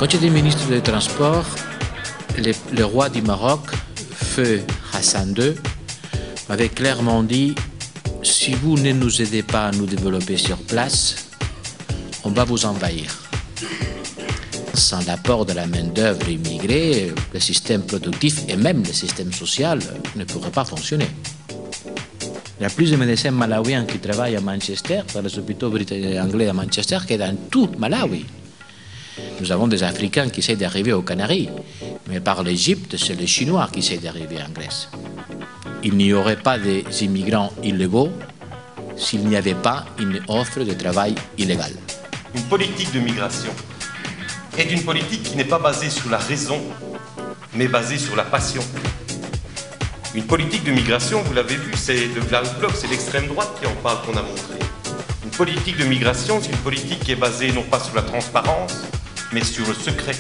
Quand j'étais ministre des Transports, le roi du Maroc, feu Hassan II, m'avait clairement dit « Si vous ne nous aidez pas à nous développer sur place, on va vous envahir. » Sans l'apport de la main-d'œuvre immigrée, le système productif et même le système social ne pourraient pas fonctionner. Il y a plus de médecins malawiens qui travaillent à Manchester, dans les hôpitaux anglais à Manchester, que dans tout Malawi. Nous avons des Africains qui essaient d'arriver aux Canaries, mais par l'Égypte, c'est les Chinois qui essaient d'arriver en Grèce. Il n'y aurait pas d'immigrants illégaux s'il n'y avait pas une offre de travail illégale. Une politique de migration est une politique qui n'est pas basée sur la raison, mais basée sur la passion. Une politique de migration, vous l'avez vu, c'est le Black Bloc, c'est l'extrême droite qui en parle, qu'on a montré. Une politique de migration, c'est une politique qui est basée non pas sur la transparence, mais sur le secret.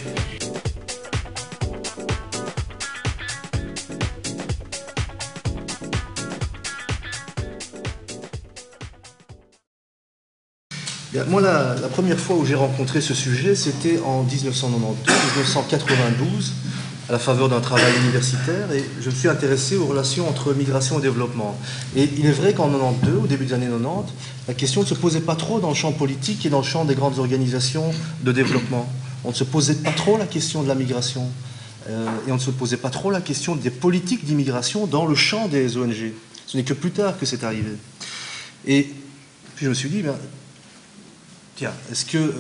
Moi, la première fois où j'ai rencontré ce sujet, c'était en 1992, à la faveur d'un travail universitaire, et je me suis intéressé aux relations entre migration et développement. Et il est vrai qu'en 92, au début des années 90, la question ne se posait pas trop dans le champ politique et dans le champ des grandes organisations de développement. On ne se posait pas trop la question de la migration, et on ne se posait pas trop la question des politiques d'immigration dans le champ des ONG. Ce n'est que plus tard que c'est arrivé. Et puis je me suis dit, tiens, est-ce que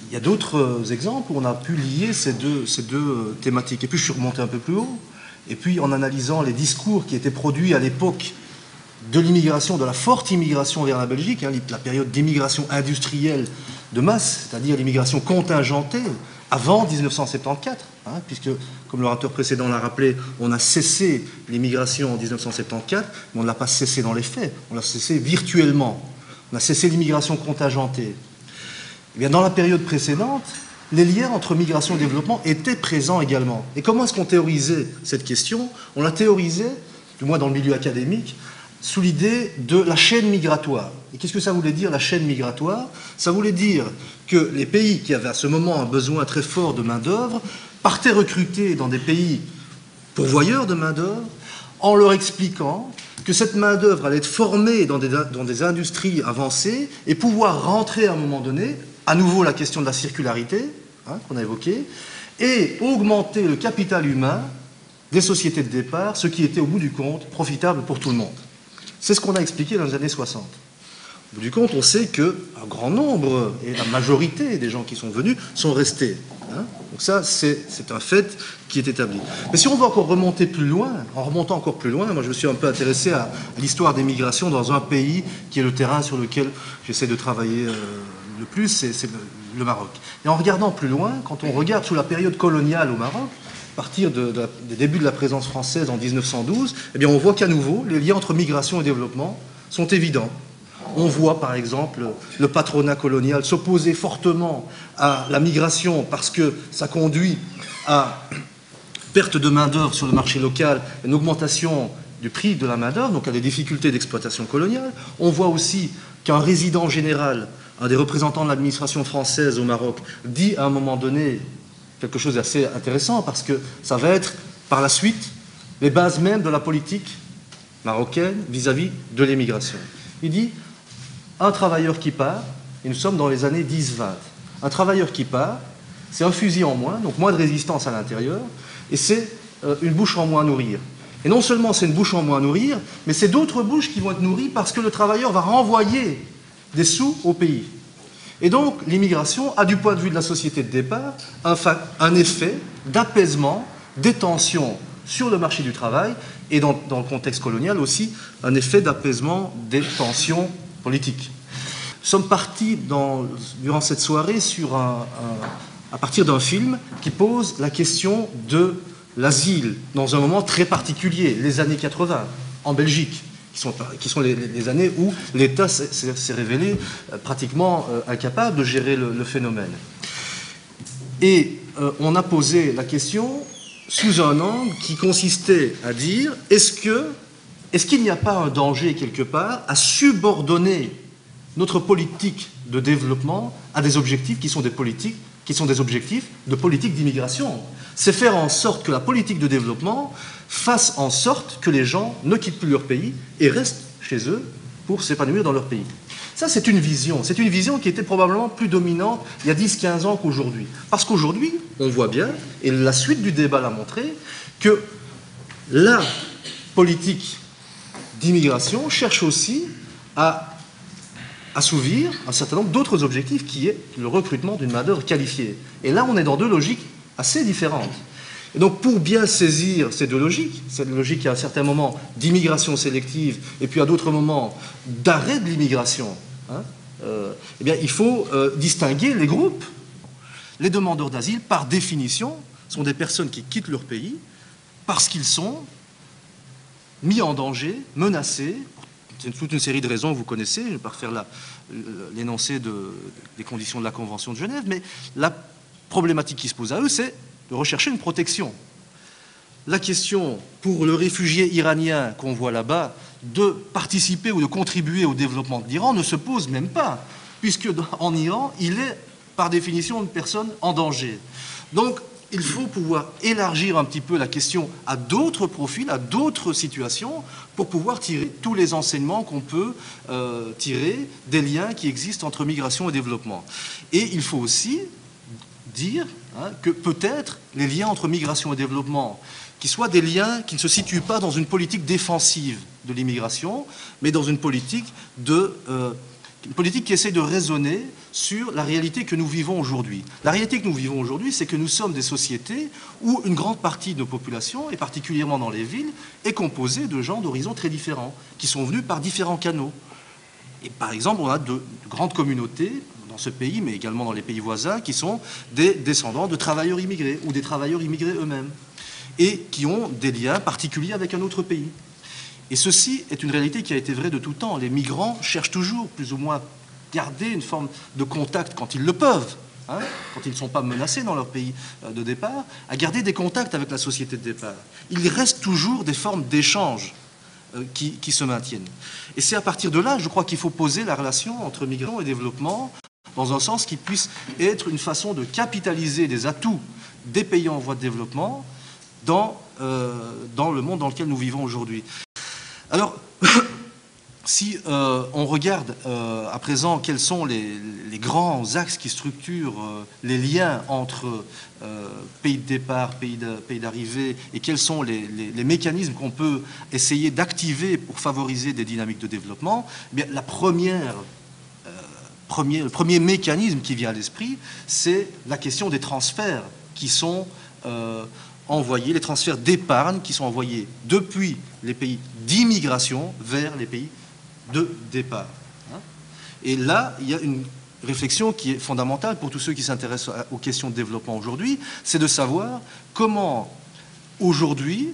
il y a d'autres exemples où on a pu lier ces deux thématiques? Et puis je suis remonté un peu plus haut, et puis en analysant les discours qui étaient produits à l'époque de l'immigration, de la forte immigration vers la Belgique, la période d'immigration industrielle de masse, c'est-à-dire l'immigration contingentée, avant 1974, puisque, comme l'orateur précédent l'a rappelé, on a cessé l'immigration en 1974, mais on ne l'a pas cessé dans les faits, on l'a cessé virtuellement. On a cessé l'immigration contingentée. Eh bien, dans la période précédente, les liens entre migration et développement étaient présents également. Et comment est-ce qu'on théorisait cette question? On la théorisait, du moins dans le milieu académique, sous l'idée de la chaîne migratoire. Et qu'est-ce que ça voulait dire, la chaîne migratoire? Ça voulait dire que les pays qui avaient à ce moment un besoin très fort de main-d'œuvre partaient recruter dans des pays pourvoyeurs de main-d'œuvre en leur expliquant que cette main-d'œuvre allait être formée dans des industries avancées et pouvoir rentrer à un moment donné, à nouveau la question de la circularité, qu'on a évoquée, et augmenter le capital humain des sociétés de départ, ce qui était au bout du compte profitable pour tout le monde. C'est ce qu'on a expliqué dans les années 60. Au bout du compte, on sait qu'un grand nombre, et la majorité des gens qui sont venus, sont restés. Donc ça, c'est un fait qui est établi. Mais si on veut encore remonter plus loin, en remontant encore plus loin, moi je me suis un peu intéressé à l'histoire des migrations dans un pays qui est le terrain sur lequel j'essaie de travailler le plus, c'est le Maroc. Et en regardant plus loin, quand on regarde sous la période coloniale au Maroc, à partir des débuts de la présence française en 1912, eh bien on voit qu'à nouveau, les liens entre migration et développement sont évidents. On voit par exemple le patronat colonial s'opposer fortement à la migration parce que ça conduit à perte de main-d'œuvre sur le marché local, une augmentation du prix de la main-d'œuvre, donc à des difficultés d'exploitation coloniale. On voit aussi qu'un résident général, un des représentants de l'administration française au Maroc, dit à un moment donné quelque chose d'assez intéressant parce que ça va être par la suite les bases mêmes de la politique marocaine vis-à-vis de l'émigration. Il dit un travailleur qui part, et nous sommes dans les années 10-20, un travailleur qui part, c'est un fusil en moins, donc moins de résistance à l'intérieur, et c'est une bouche en moins à nourrir. Et non seulement c'est une bouche en moins à nourrir, mais c'est d'autres bouches qui vont être nourries parce que le travailleur va renvoyer des sous au pays. Et donc l'immigration a, du point de vue de la société de départ, un effet d'apaisement des tensions sur le marché du travail, et dans le contexte colonial aussi, un effet d'apaisement des tensions politiques. Nous sommes partis durant cette soirée à partir d'un film qui pose la question de l'asile dans un moment très particulier, les années 80, en Belgique, qui sont les années où l'État s'est révélé pratiquement incapable de gérer le phénomène. Et on a posé la question sous un angle qui consistait à dire est-ce qu'il n'y a pas un danger quelque part à subordonner notre politique de développement à des objectifs qui sont des politiques qui sont des objectifs de politique d'immigration. C'est faire en sorte que la politique de développement fasse en sorte que les gens ne quittent plus leur pays et restent chez eux pour s'épanouir dans leur pays. Ça, c'est une vision. C'est une vision qui était probablement plus dominante il y a 10-15 ans qu'aujourd'hui. Parce qu'aujourd'hui, on voit bien, et la suite du débat l'a montré, que la politique d'immigration cherche aussi à assouvir un certain nombre d'autres objectifs qui est le recrutement d'une main-d'œuvre qualifiée. Et là, on est dans deux logiques assez différentes. Et donc, pour bien saisir ces deux logiques, cette logique qui a à un certain moment d'immigration sélective et puis à d'autres moments d'arrêt de l'immigration, eh bien, il faut distinguer les groupes. Les demandeurs d'asile, par définition, sont des personnes qui quittent leur pays parce qu'ils sont mis en danger, menacés. C'est toute une série de raisons que vous connaissez. Je ne vais pas refaire l'énoncé des conditions de la Convention de Genève, mais la problématique qui se pose à eux, c'est de rechercher une protection. La question pour le réfugié iranien qu'on voit là-bas de participer ou de contribuer au développement de l'Iran ne se pose même pas, puisque en Iran, il est par définition une personne en danger. Donc, il faut pouvoir élargir un petit peu la question à d'autres profils, à d'autres situations, pour pouvoir tirer tous les enseignements qu'on peut tirer des liens qui existent entre migration et développement. Et il faut aussi dire que peut-être les liens entre migration et développement, qui soient des liens qui ne se situent pas dans une politique défensive de l'immigration, mais dans une politique qui essaie de raisonner sur la réalité que nous vivons aujourd'hui. La réalité que nous vivons aujourd'hui, c'est que nous sommes des sociétés où une grande partie de nos populations, et particulièrement dans les villes, est composée de gens d'horizons très différents, qui sont venus par différents canaux. Et par exemple, on a de grandes communautés dans ce pays, mais également dans les pays voisins, qui sont des descendants de travailleurs immigrés, ou des travailleurs immigrés eux-mêmes, et qui ont des liens particuliers avec un autre pays. Et ceci est une réalité qui a été vraie de tout temps. Les migrants cherchent toujours, plus ou moins, garder une forme de contact quand ils le peuvent, quand ils ne sont pas menacés dans leur pays de départ, à garder des contacts avec la société de départ. Il reste toujours des formes d'échange qui se maintiennent. Et c'est à partir de là, je crois qu'il faut poser la relation entre migration et développement dans un sens qui puisse être une façon de capitaliser des atouts des pays en voie de développement dans le monde dans lequel nous vivons aujourd'hui. Alors, si on regarde à présent quels sont les grands axes qui structurent les liens entre pays de départ, pays d'arrivée, et quels sont les mécanismes qu'on peut essayer d'activer pour favoriser des dynamiques de développement, eh bien, le premier mécanisme qui vient à l'esprit, c'est la question des transferts qui sont envoyés, les transferts d'épargne qui sont envoyés depuis les pays d'immigration vers les pays de départ. Et là, il y a une réflexion qui est fondamentale pour tous ceux qui s'intéressent aux questions de développement aujourd'hui, c'est de savoir comment aujourd'hui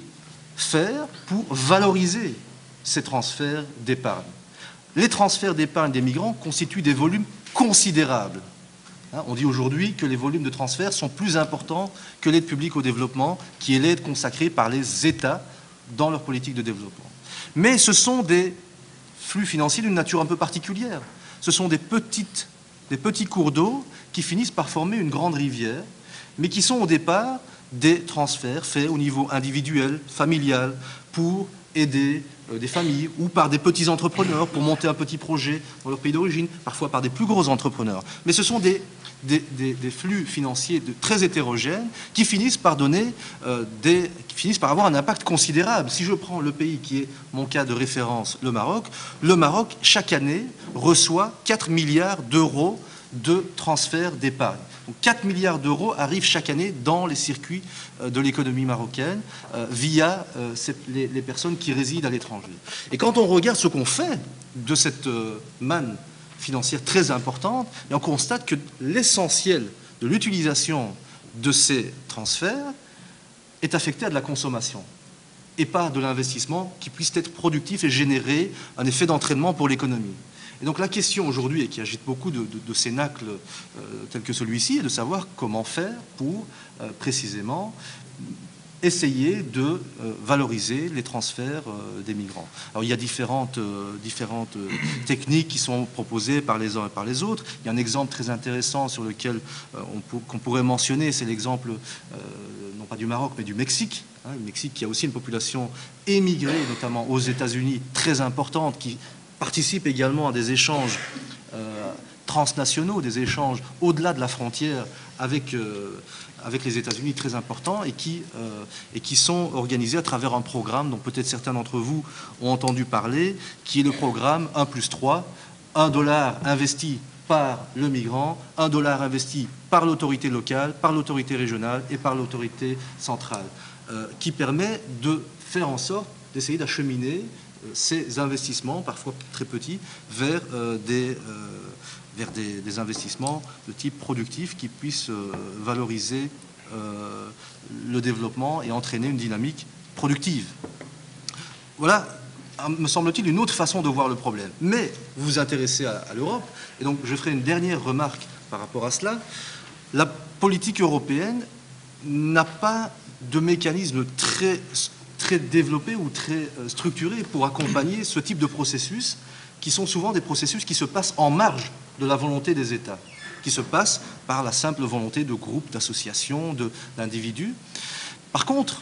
faire pour valoriser ces transferts d'épargne. Les transferts d'épargne des migrants constituent des volumes considérables. On dit aujourd'hui que les volumes de transferts sont plus importants que l'aide publique au développement, qui est l'aide consacrée par les États dans leur politique de développement. Mais ce sont des flux financiers d'une nature un peu particulière. Ce sont des petits cours d'eau qui finissent par former une grande rivière, mais qui sont au départ des transferts faits au niveau individuel, familial, pour aider des familles, ou par des petits entrepreneurs pour monter un petit projet dans leur pays d'origine, parfois par des plus gros entrepreneurs. Mais ce sont des flux financiers très hétérogènes qui finissent par avoir un impact considérable. Si je prends le pays qui est mon cas de référence, le Maroc, chaque année, reçoit 4 milliards d'euros de transferts d'épargne. Donc 4 milliards d'euros arrivent chaque année dans les circuits de l'économie marocaine via les personnes qui résident à l'étranger. Et quand on regarde ce qu'on fait de cette manne financière très importante, et on constate que l'essentiel de l'utilisation de ces transferts est affecté à de la consommation et pas de l'investissement qui puisse être productif et générer un effet d'entraînement pour l'économie. Et donc la question aujourd'hui, et qui agite beaucoup de cénacles tels que celui-ci, est de savoir comment faire pour précisément essayer de valoriser les transferts des migrants. Alors il y a différentes techniques qui sont proposées par les uns et par les autres. Il y a un exemple très intéressant sur lequel qu'on pourrait mentionner, c'est l'exemple non pas du Maroc mais du Mexique. Le Mexique qui a aussi une population émigrée, notamment aux États-Unis, très importante, qui participe également à des échanges transnationaux, des échanges au-delà de la frontière avec les États-Unis très importants et qui sont organisés à travers un programme dont peut-être certains d'entre vous ont entendu parler, qui est le programme 1+3, $1 investi par le migrant, $1 investi par l'autorité locale, par l'autorité régionale et par l'autorité centrale, qui permet de faire en sorte d'essayer d'acheminer ces investissements, parfois très petits, vers des investissements de type productif qui puissent valoriser le développement et entraîner une dynamique productive. Voilà, me semble-t-il, une autre façon de voir le problème. Mais vous vous intéressez à l'Europe, et donc je ferai une dernière remarque par rapport à cela. La politique européenne n'a pas de mécanisme très développé ou très structuré pour accompagner ce type de processus, qui sont souvent des processus qui se passent en marge de la volonté des États, qui se passent par la simple volonté de groupes, d'associations, d'individus. Par contre,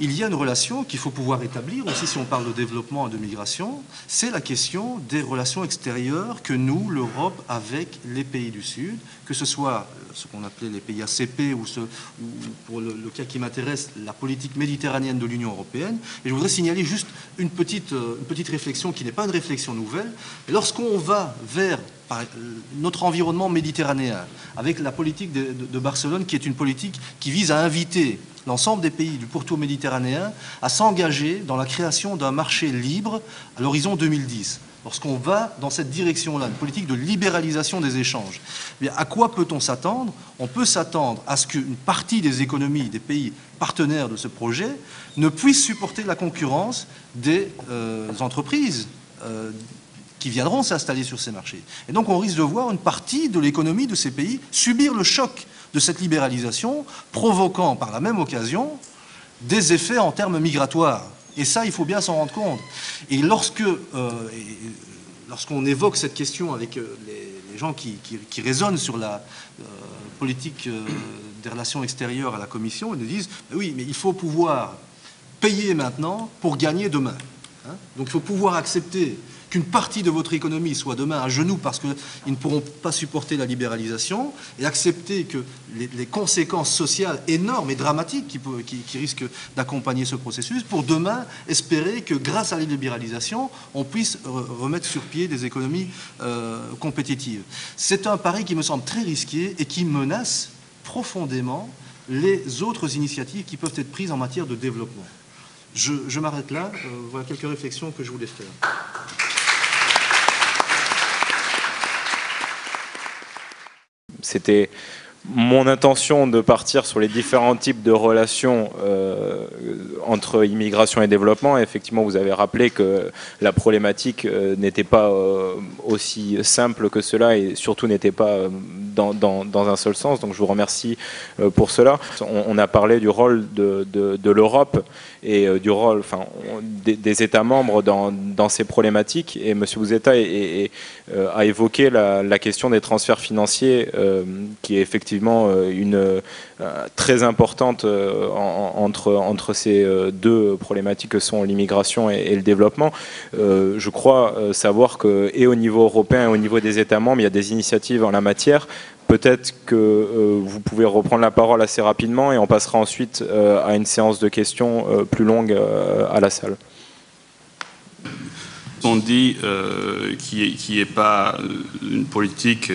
il y a une relation qu'il faut pouvoir établir, aussi si on parle de développement et de migration, c'est la question des relations extérieures que nous, l'Europe, avec les pays du Sud, que ce soit ce qu'on appelait les pays ACP ou pour le cas qui m'intéresse, la politique méditerranéenne de l'Union européenne. Et je voudrais signaler juste une petite réflexion qui n'est pas une réflexion nouvelle. Lorsqu'on va vers notre environnement méditerranéen, avec la politique de Barcelone, qui est une politique qui vise à inviter l'ensemble des pays du pourtour méditerranéen à s'engager dans la création d'un marché libre à l'horizon 2010. Lorsqu'on va dans cette direction-là, une politique de libéralisation des échanges, eh bien, à quoi peut-on s'attendre? On peut s'attendre à ce qu'une partie des économies des pays partenaires de ce projet ne puisse supporter la concurrence des entreprises qui viendront s'installer sur ces marchés. Et donc on risque de voir une partie de l'économie de ces pays subir le choc de cette libéralisation, provoquant par la même occasion des effets en termes migratoires. Et ça, il faut bien s'en rendre compte. Et lorsqu'on évoque cette question avec les gens qui raisonnent sur la politique des relations extérieures à la Commission, ils nous disent « oui, mais il faut pouvoir payer maintenant pour gagner demain. Hein » Donc il faut pouvoir accepter qu'une partie de votre économie soit demain à genoux parce qu'ils ne pourront pas supporter la libéralisation, et accepter que les conséquences sociales énormes et dramatiques qui risquent d'accompagner ce processus, pour demain espérer que grâce à la libéralisation, on puisse remettre sur pied des économies compétitives. C'est un pari qui me semble très risqué et qui menace profondément les autres initiatives qui peuvent être prises en matière de développement. Je m'arrête là. Voilà quelques réflexions que je voulais faire. C'était mon intention de partir sur les différents types de relations entre immigration et développement. Et effectivement, vous avez rappelé que la problématique n'était pas aussi simple que cela et surtout n'était pas dans un seul sens. Donc je vous remercie pour cela. On a parlé du rôle de l'Europe et du rôle des États membres dans ces problématiques. Et M. Bouzzetta a évoqué la question des transferts financiers qui est effectivement une très importante entre ces deux problématiques que sont l'immigration et le développement. Je crois savoir que, et au niveau européen et au niveau des États membres, il y a des initiatives en la matière. Peut-être que vous pouvez reprendre la parole assez rapidement et on passera ensuite à une séance de questions plus longue à la salle. On dit qu'il n'y ait pas une politique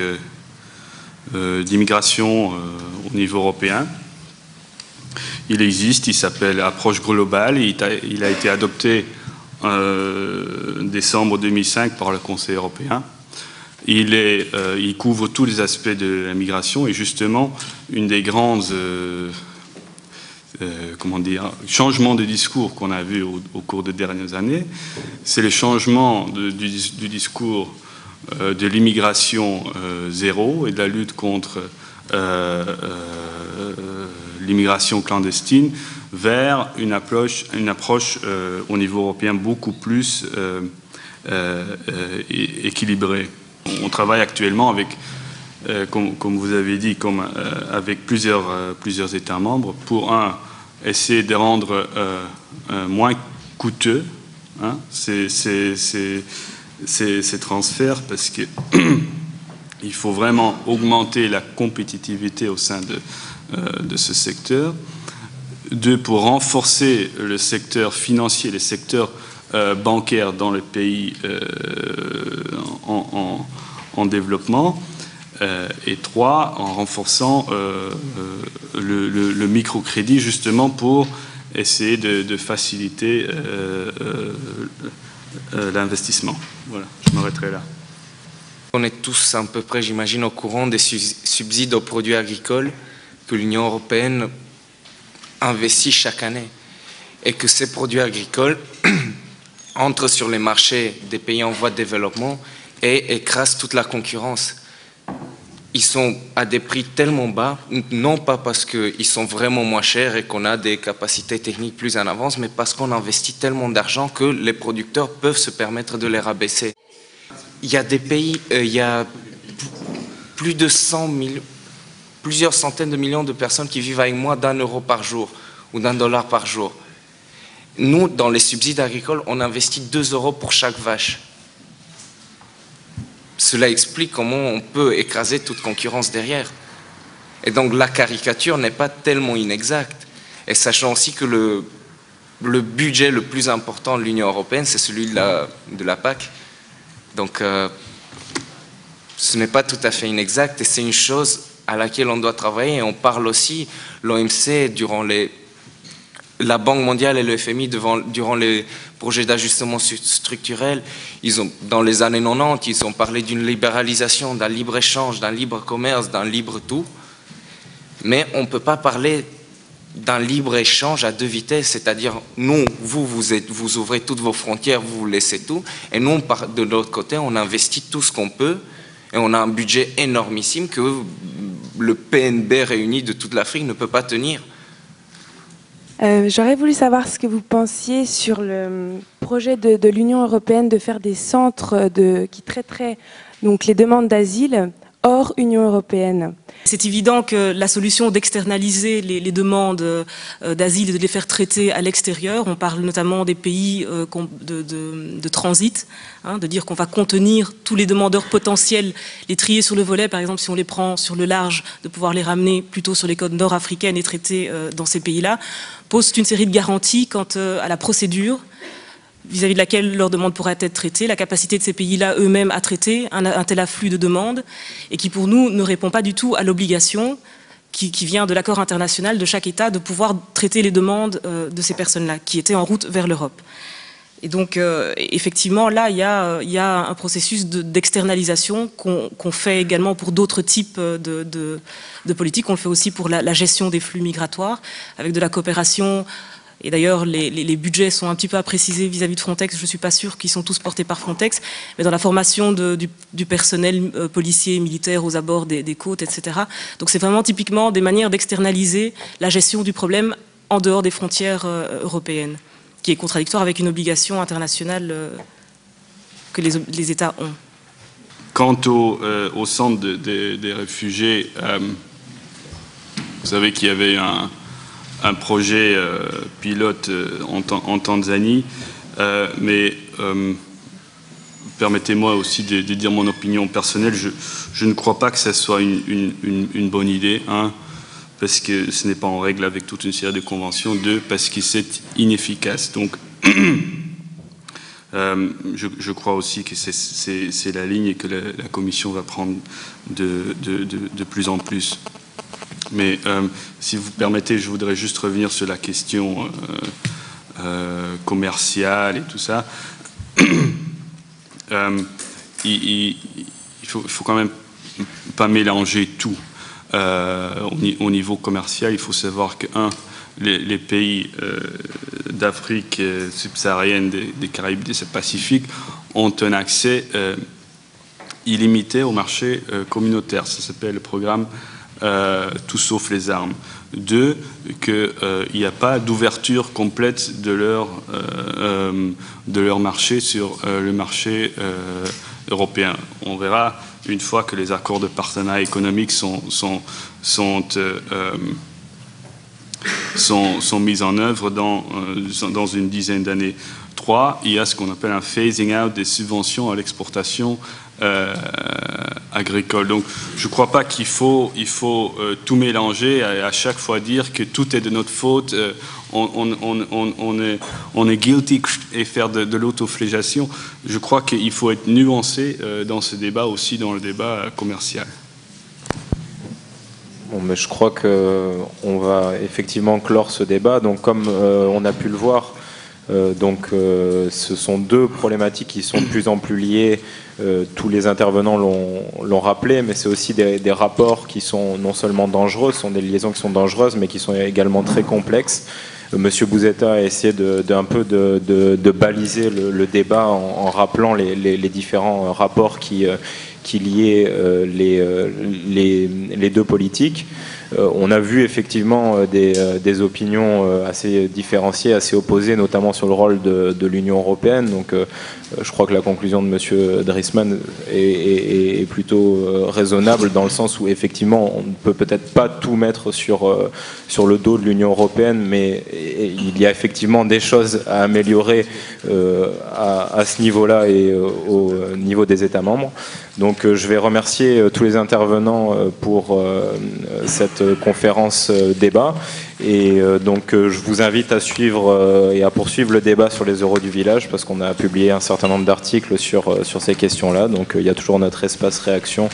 d'immigration au niveau européen. Il existe, il s'appelle Approche globale, et il a été adopté en décembre 2005 par le Conseil européen. Il couvre tous les aspects de la migration et justement, une des grandes changements de discours qu'on a vu au cours des dernières années, c'est le changement du discours de l'immigration zéro et de la lutte contre l'immigration clandestine vers une approche au niveau européen beaucoup plus équilibrée. On travaille actuellement avec, comme vous avez dit, avec plusieurs États membres pour, essayer de rendre moins coûteux ces transferts, parce que il faut vraiment augmenter la compétitivité au sein de ce secteur. Deux, pour renforcer le secteur financier, les secteurs bancaires dans les pays en développement. Et trois, en renforçant le microcrédit, justement pour essayer de faciliter l'investissement. Voilà, je m'arrêterai là. On est tous à peu près, j'imagine, au courant des subsides aux produits agricoles que l'Union européenne investit chaque année, et que ces produits agricoles entrent sur les marchés des pays en voie de développement et écrasent toute la concurrence. Ils sont à des prix tellement bas, non pas parce qu'ils sont vraiment moins chers et qu'on a des capacités techniques plus en avance, mais parce qu'on investit tellement d'argent que les producteurs peuvent se permettre de les rabaisser. Il y a des pays, il y a plus de 100 000, plusieurs centaines de millions de personnes qui vivent avec moins d'1 euro par jour ou d'1 $ par jour. Nous, dans les subsides agricoles, on investit 2 € pour chaque vache. Cela explique comment on peut écraser toute concurrence derrière. Et donc la caricature n'est pas tellement inexacte. Et sachant aussi que le budget le plus important de l'Union européenne, c'est celui de la PAC. Donc ce n'est pas tout à fait inexact, et c'est une chose à laquelle on doit travailler. Et on parle aussi, l'OMC, la Banque mondiale et le FMI, durant les projets d'ajustement structurel, dans les années 90, ils ont parlé d'une libéralisation, d'un libre-échange, d'un libre commerce, d'un libre tout. Mais on ne peut pas parler d'un libre-échange à deux vitesses, c'est-à-dire nous, vous ouvrez toutes vos frontières, vous laissez tout, et nous, de l'autre côté, on investit tout ce qu'on peut, et on a un budget énormissime que le PNB réuni de toute l'Afrique ne peut pas tenir. J'aurais voulu savoir ce que vous pensiez sur le projet de l'Union européenne de faire des centres qui traiteraient donc les demandes d'asile hors Union européenne. C'est évident que la solution d'externaliser les demandes d'asile et de les faire traiter à l'extérieur, on parle notamment des pays de transit, de dire qu'on va contenir tous les demandeurs potentiels, les trier sur le volet, par exemple si on les prend sur le large, de pouvoir les ramener plutôt sur les côtes nord-africaines et traiter dans ces pays-là, pose une série de garanties quant à la procédure vis-à-vis de laquelle leur demande pourrait être traitée, la capacité de ces pays-là eux-mêmes à traiter un tel afflux de demandes, et qui pour nous ne répond pas du tout à l'obligation qui vient de l'accord international de chaque État de pouvoir traiter les demandes de ces personnes-là, qui étaient en route vers l'Europe. Et donc, effectivement, là, il y a un processus d'externalisation qu'on fait également pour d'autres types de politiques. On le fait aussi pour la gestion des flux migratoires, avec de la coopération. Et d'ailleurs, les budgets sont un petit peu à préciser vis-à-vis de Frontex. Je ne suis pas sûre qu'ils sont tous portés par Frontex, mais dans la formation du personnel policier et militaire aux abords des côtes, etc. Donc c'est vraiment typiquement des manières d'externaliser la gestion du problème en dehors des frontières européennes, qui est contradictoire avec une obligation internationale que les États ont. Quant au centre des réfugiés, vous savez qu'il y avait un projet pilote en Tanzanie, mais permettez-moi aussi de dire mon opinion personnelle. Je ne crois pas que ce soit une bonne idée, parce que ce n'est pas en règle avec toute une série de conventions, deux, parce que c'est inefficace. Donc, je crois aussi que c'est la ligne que la Commission va prendre de plus en plus. Mais si vous permettez, je voudrais juste revenir sur la question commerciale et tout ça. Il faut quand même pas mélanger tout. Au niveau commercial, il faut savoir que, les pays d'Afrique subsaharienne, des Caraïbes, des Pacifiques ont un accès illimité au marché communautaire. Ça s'appelle le programme tout sauf les armes. 2, qu'il n'y a pas d'ouverture complète de leur marché sur le marché européen. On verra une fois que les accords de partenariat économique sont mis en œuvre dans une dizaine d'années. 3, il y a ce qu'on appelle un phasing out des subventions à l'exportation agricole. Donc je ne crois pas qu'il faut tout mélanger et à chaque fois dire que tout est de notre faute, on est guilty et faire de l'autoflagellation. Je crois qu'il faut être nuancé dans ce débat aussi, dans le débat commercial. Bon, mais je crois qu'on va effectivement clore ce débat. Donc comme on a pu le voir, ce sont deux problématiques qui sont de plus en plus liées. Tous les intervenants l'ont rappelé, mais c'est aussi des rapports qui sont non seulement dangereux, ce sont des liaisons qui sont dangereuses, mais qui sont également très complexes. Monsieur Buzeta a essayé un peu de baliser le débat en rappelant les différents rapports qui liaient les deux politiques. On a vu effectivement des opinions assez différenciées, assez opposées, notamment sur le rôle de l'Union européenne. Donc je crois que la conclusion de M. Driesman est plutôt raisonnable, dans le sens où effectivement on ne peut peut-être pas tout mettre sur le dos de l'Union européenne, mais il y a effectivement des choses à améliorer à ce niveau-là et au niveau des États membres. Donc je vais remercier tous les intervenants pour cette conférence débat, et donc je vous invite à suivre et à poursuivre le débat sur les euros du village, parce qu'on a publié un certain nombre d'articles sur ces questions-là. Donc il y a toujours notre espace réaction.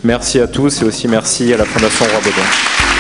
Merci à tous, et aussi merci à la Fondation Roi Baudouin.